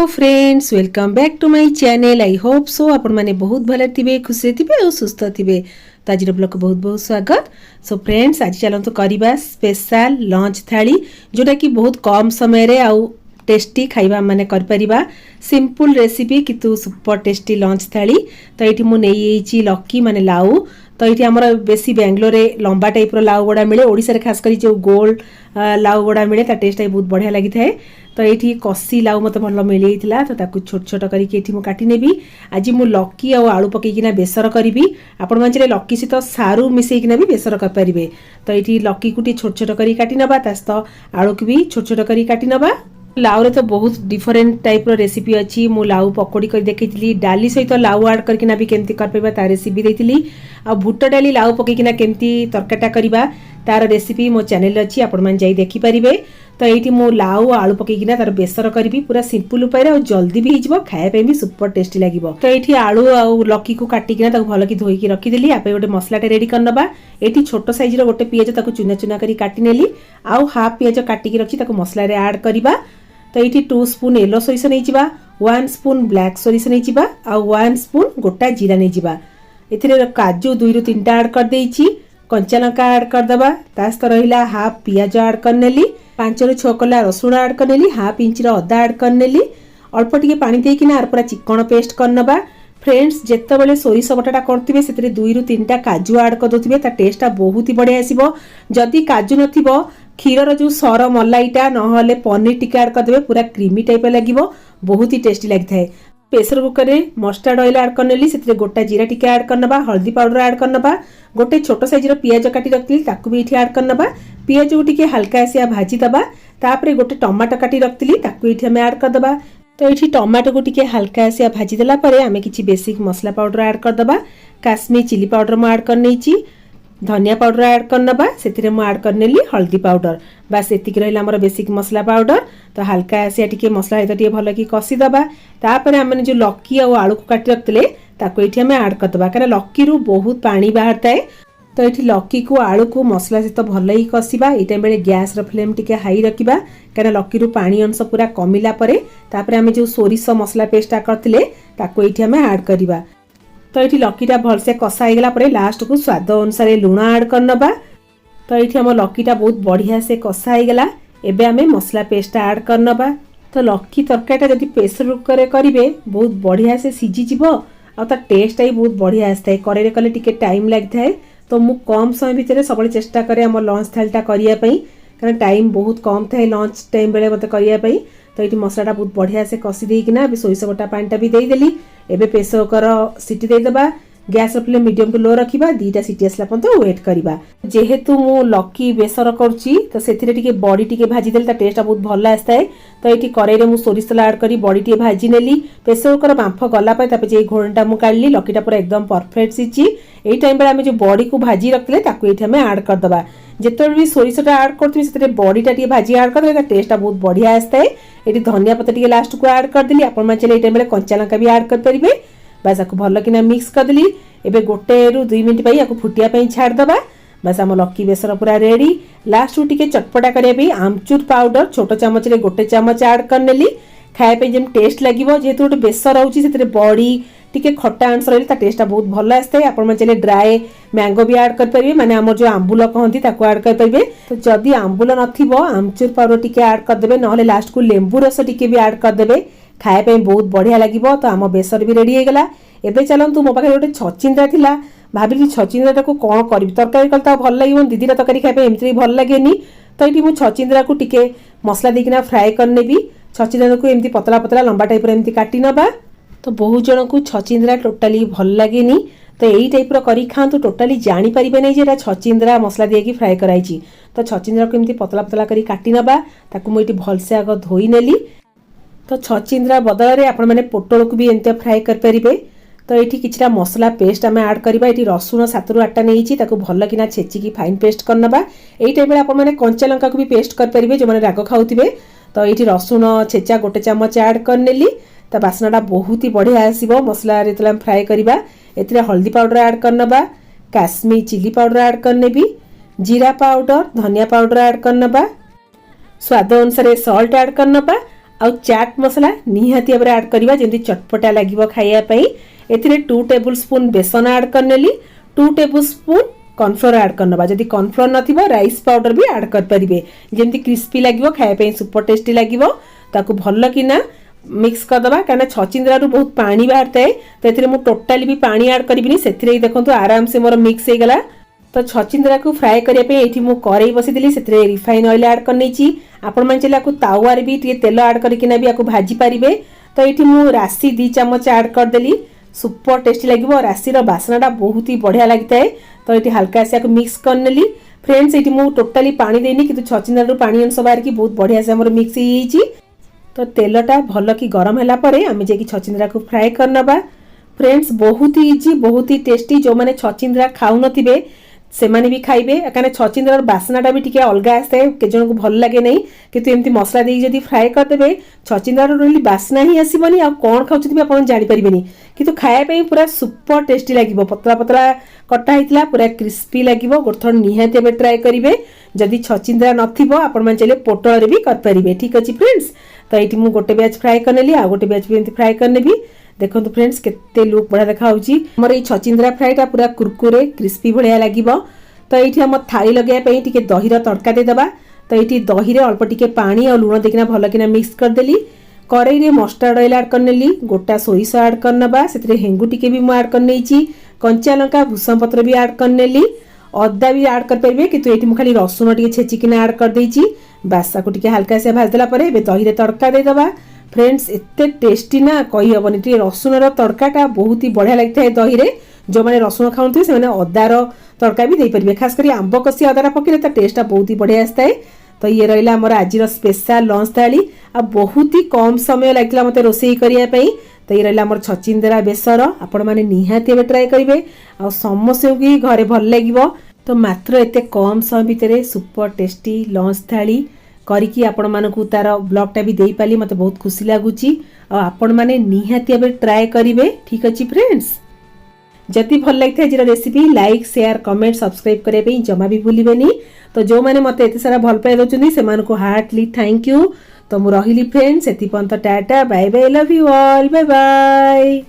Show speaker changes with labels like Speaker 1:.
Speaker 1: Hello friends, welcome back to my channel. I hope so आपण माने बहुत भले थिबे, खुशी थिबे और सुस्थ थिबे। तो आज ब्लॉग को बहुत बहुत स्वागत। सो फ्रेंड्स, आज चलतो करबा स्पेशल लंच थाली जोटा कि बहुत कम समय रे आउ टेस्टी खाइबा माने कर परिबा। सिंपल रेसिपी किंतु सुपर टेस्टी लंच थाली। तो एठी मु नेई लकी माने लाउ। तो ये आम बेसी बेंगलोर लंबा टाइप लाउ गुड़ा मिले, ओडिशा रे खास करी जो गोल लाउ गुड़ा मिले ता टेस्ट बहुत बढ़िया लगी थाए। तो ये कसी लाउ मत भल मिल तो ताकू छोट छोट करके काटी नेबी। आज मु लकी और आलू पकईकिना बेसर करी। आपण माने लकी सहित सारू मिसेकिना भी बेसर कर पारिबे। तो ये लकी को छोट छोट करी काटी नबा, ता सहित आलू को भी छोट छोट करी काटी नबा। लाउ रे तो बहुत डिफरेंट टाइप रो रेसिपी अच्छी। मु लाउ पकोड़ी कर देखी, डाली सहित लाउ ऐड करके भी केमती कर पाइबा ता रेसिपी देइतिली। आ भुट्टा डाली लाउ पकईकिना केमती तरकाटा करिबा तार रेसिपी मो चैनल अच्छी, आपण माने जाई देखि परिबे। तो ये मु लाउ आलू पकईकिना तार बेसर करी, पूरा सिंपल उपाय और जल्दी भी हो खाया भी सुपर टेस्टी लगिबो। तो ये आलू और लकी को काटिकिना ताको भल कि धोईकी रखिदेली। आप गोटे मसलाटे रेडी करनबा। ये छोट साइज रो गोटे पियाज ताको चुना चुना करी काटी नेली। आउ हाफ पियाज काटिकी रखी ताको मसला रे ऐड करबा। तो ये 2 स्पून येलो सोरिष नहीं जा, 1 स्पून ब्लैक सोरिष नहीं जा, आ 1 स्पून गोटा जीरा नहीं जा। ए काजू 2 ରୁ 3 ऐड कर देइछि, कंचा लंका ऐड कर दबा। तास्त रहिला हाफ पियाज ऐड करनेली, 5 ରୁ 6 कला रसुण ऐड करनेली, हाफ इंच रो अदा ऐड करनेली। अल्प टिके पानी देकी ना पूरा चिकन पेस्ट करनबा। फ्रेंड्स, जेते बेले सोरिष बटाटा करथिबे सेतरे 2 ରୁ 3टा काजू ऐड कर दोथिबे, ता टेस्टटा बहुत ही बढ़िया आसीबो। जदी काजू नथिबो क्षीर जो सर मलाईटा नहले पनीर टिके ऐड कर देबे, पूरा क्रीमी टाइप लागिबो, बहुत ही टेस्टी लागिथाय। प्रेशर कुकर रे मस्टर्ड ऑयल ऐड करनेली, सेतरे गोटा जीरा टिके ऐड करनबा, हल्दी पाउडर ऐड करनबा, गोटे छोट साइज रो पियाज काटी रखतिली ताकू भी इठी ऐड करनबा। पियाज को टिके हल्का से भाजी दबा। तापरे गोटे टमाटो काटी रखतिली ताकू इठी हम ऐड कर दबा। तो ये टमाटो को टिके हल्का से भाजी देला परे आमे किछि बेसिक मसला पाउडर ऐड कर दबा। काश्मीर चिली पाउडर म ऐड करनेछि, धनिया पाउडर ऐड करनबा, सेतिरे म ऐड करनेली हल्दी पाउडर। बस एतिक रहला हमर बेसिक मसला पाउडर। तो हल्का से टिके मसला हित टिके भल कि कसी दबा। तापर आमे जो लकी और आलू को काटी रखतले ताको एठी हमें ऐड कर दबा, कारण लकी रु बहुत पानी बाहरताए। तो ये लकी को आलू को मसला सहित भल ही कसिबा। ए टाइम बेले गैस रो फ्लेम टिके हाई रखिबा, कारण लकी रु पानी अंश पूरा कमिला परे तापर आमे जो सोरिष मसला पेस्टा करथिले ताको एठी हमें ऐड करिबा। तो ये लकीटा भलसे कषा हो गला परे लास्ट को स्वाद अनुसार लुण ऐड करनबा। तो ये हम लकीटा बहुत बढ़िया से कषा हो गला। एबे आमे मसला पेस्टा ऐड करनबा। तो लकी तरकारीटा जदि प्रेशर कुकर रे करिवे बहुत बढ़िया से सिझी जिवो, आ ता टेस्ट ही बहुत बढ़िया आस्ताय। करे कले टिके टाइम लागथाय। तो मु कम समय भितर सब चेष्टा करे हम लंच थालीटा करिया पई, कारण टाइम बहुत कम थाए लंच टाइम बेले मते करिया पई। तो ये मसलाटा बहुत बढ़िया से कषि देकिना सोरिष बटा पानीटा भी देदेली। एबे प्रेशर कुकर सीटी देदबा। Gas flame medium to low रखिबा। 2टा सीटी आसला पर्यंत वेट करिबा। जेहेतु मु लकी बेसर करछि तो सेथिरे टिके बॉडी टिके भाजी देल ता टेस्ट बहुत भल आस्ताय। तो एठी करेई रे मु सोरिष तेल ऐड करी बॉडी टिके भाजी नेली। प्रेशर कुकर बांफ गला पय तापे जे घोड़टा मु काढली। लकीटा पूरा एकदम परफेक्ट सिची। एई टाइम बेला हमें जो बॉडी को भाजी रखले ताको एठी हमें ऐड कर दबा। जेते भी सोरिषटा ऐड करथि सेते बॉडीटा टिके भाजी ऐड कर देले ता टेस्ट बहुत बढ़िया आस्ताय। एठी धनिया पत्ता टिके लास्ट को ऐड कर देली। आपण माने एई टाइम बेले कंचा लंका भी ऐड कर परिबे। बस आपको भल कि मिक्स कर देली। एबे 1 ରୁ 2 मिनिट पई आपको फुटिया पई छाड़ दबा। बस हम लकी बेसर पूरा रेडी। लास्ट को टिके चटपटा करिया पई आमचूर पाउडर छोट चमच रे 1 चमच ऐड करनेली। खाए पे जेम टेस्ट लागिवो, जेहेतु गोटे बेसर रहउची सेतरे बॉडी टिके खट्टा अंश रहले ता टेस्टटा बहुत भल आस्ताय। आपण माने चले ड्राई मैंगो भी ऐड कर परिबे, माने हमर जो आंबुल कहंती ताको ऐड कर परिबे। तो जदी आंबुल नथिबो आमचूर पाउडर टिके ऐड कर देबे, नहले लास्ट को लेंबू रस टिके भी ऐड कर देबे। खाए पे बहुत बढ़िया लागिवो। तो आम बेसर भी रेडी हो गला। एबे चलंतु मो पाखे गोटे छचिंद्रा थिला, भाबिली छचिंद्राटा को कोन करबी, तरकारी कल ता भल लागिवो। दीदीरा तरकारी खाए पे एमती भल लागेनी। तो ये मु छचिंद्रा को टिके मसला देकिना फ्राए करनेबी। छचिंद्रा को एमती पतला पतला लंबा टाइप एमती काटी नबा। तो बहुत जन को छचिंद्रा टोटाली भल लागेनी। तो यही टाइप करी खातु, टोटाली जानी परिबे नै जे छचिंद्रा मसला देकी फ्राए कराइची। तो छचिंद्रा को एमती पतला पतला करी काटी नबा। ताकू मु एटी भलसे आग धोई नेली। तो छचिंद्रा बदल रे आपण माने पोटल को भी एमती फ्राए कर परिबे। तो ये किछटा मसला पेस्ट आम ऐड करबा। ये रसुण 7 ରୁ 8टा नहीं ताको भल किना छेचिकी फाइन पेस्ट करनबा। एई टाइम रे आपण माने कंचा लंका को भी पेस्ट कर परिबे जो माने राग खाउथिबे। तो ये रसुण छेचा 1 चमच ऐड करनेली। ता बासनाटा बहुत ही बढ़िया आसीबो मसला रे तला फ्राए करबा। एथिरे हल्दी पाउडर ऐड करनबा, काश्मीर चिली पाउडर ऐड करनेबी, जीरा पाउडर, धनिया पाउडर ऐड करनबा, स्वाद अनुसार सॉल्ट ऐड करनबा। आ चाट मसला निहाती भाव ऐड करवा जमी चटपटा लगे खायापी। ए 2 टेबुल स्पून बेसन ऐड करनेली, 2 टेबुल स्पून कॉर्नफ्लोर ऐड करनबा। जदि कॉर्नफ्लोर नथिबो राइस पाउडर भी ऐड कर परिबे जेमति क्रिस्पी लागिवो खायापी सुपर टेस्टी लागिवो। ताकू भल किना मिक्स करदबा कारण छचिंद्रा रु बहुत पानी बाहर थाए तो एथिरे मु टोटाली भी पानी ऐड करिबिनी। सेथिरे देखंतु आराम से मोर मिक्स हे गला। तो छचिंद्रा को फ्राए करिया पे एठी मु करेई बसी देली, सेथिरे रिफाइन ऑयल ऐड करनेची। आपण मन चला को तावा रे भी टिके तेल ऐड करिकिना भी आको भाजी पारिबे। तो एठी मु राशि 2 चम्मच ऐड कर देली, सुपर टेस्टी लागिवो। राशि रो बासनाटा बहुत ही बढ़िया लागिताए। तो एठी हल्का से आको मिक्स करनेली। फ्रेंड्स एठी मु टोटाली पानी देनी किंतु छचिंद्रा रो पानी अंश बाहर की बहुत बढ़िया से हमर मिक्स हे हिची। तो तेलटा भल कि गरम है परे आम जे छचिंद्रा को फ्राए करनबा। फ्रेंड्स बहुत ही इजी बहुत ही टेस्टी। जो मैंने छचिंद्रा खाऊ नथिबे से माने भी खाइबे कारण छचिंद्रार बासनाटा भी टिके अलग आसे के जन को भल लगे नहीं किंतु एमती मसला दे जदी फ्राए करदेबे छचिंद्रार रोली बासना ही आसीबनी आ कोन खाउछथि आपण जानि परिबेनी किंतु खाया पई पूरा सुपर टेस्टी लागिवो। पतला पतला कटा हितला पूरा क्रिस्पी लागिवो। गोथन निहाते बे ट्राई करिवे। जदी छचिंद्रा नथिबो आपण मन चले पोटल रे भी कर परिबे। ठीक अछि फ्रेंड्स। तो ये मुझे गोटे बैच फ्राए करनेली आ गोटे बैच भी फ्राए करने भी। देखो फ्रेंड्स केते लुक बढ़िया देखा मोर ये छचिंद्रा फ्राएटा पूरा कुरकुरे क्रिस्पी बढ़िया लगे। तो ये आम थाली लगे टिके दहीर तड़का देदेबा। तो ये दही अल्प टिके पानी और लुण देकिना भल किना मिक्स करदेली। कड़ई रे मस्टर्ड ऑयल ऐड करनेली, गोटा सोरिष ऐड करनबा, से हेंगु टिके भी मुझे ऐड करने, कंचा लंका भूसम पत्र भी ऐड करनेली, अदा भी ऐड कर परिबे किंतु एठी मु खाली रसुन टिके छेचिकिना ऐड कर देइची। बासा को टिके हल्का से भाजदेला परे बे दही रे तड़का दे दबा। फ्रेंड्स एते टेस्टी ना कहि हबनी। टिके रसुन रो तड़काटा बहुत ही बढ़िया लगता है दही रे। जो माने रसुन खाउथि से माने अदा रो तड़का भी दे परिबे। खास करी आंब कसी अदा पकेले ता टेस्टटा बहुत ही बढ़िया आस्ता है। तो ये रहिला हमर आजिर स्पेशल लंच थाली आ बहुत ही कम समय लागला मते रोसेई करिया पई। तो ये रहिला हमर छचिंद्रा बेसर आपण माने निहाती बे ट्राई करिवे आ समस्त की घरे भल लागिवो। तो मात्र एते कम समय भितर सुपर टेस्टी लंच थाली करिकी आपण मानकु तार ब्लॉगटा भी देई पाली मते बहुत खुशी लागुची आ आपण माने निहाती बे ट्राई करिवे। ठीक अछि फ्रेंड्स। जति भल लगता है recipe like share comment subscribe करने जमा भी भूलिबेनी। तो जो मैंने मत एत सारा भल पाई दउछनी से मानको हार्टली थैंक यू। तो मु रहिली फ्रेंड्स एति पंत tata bye bye love you all bye bye.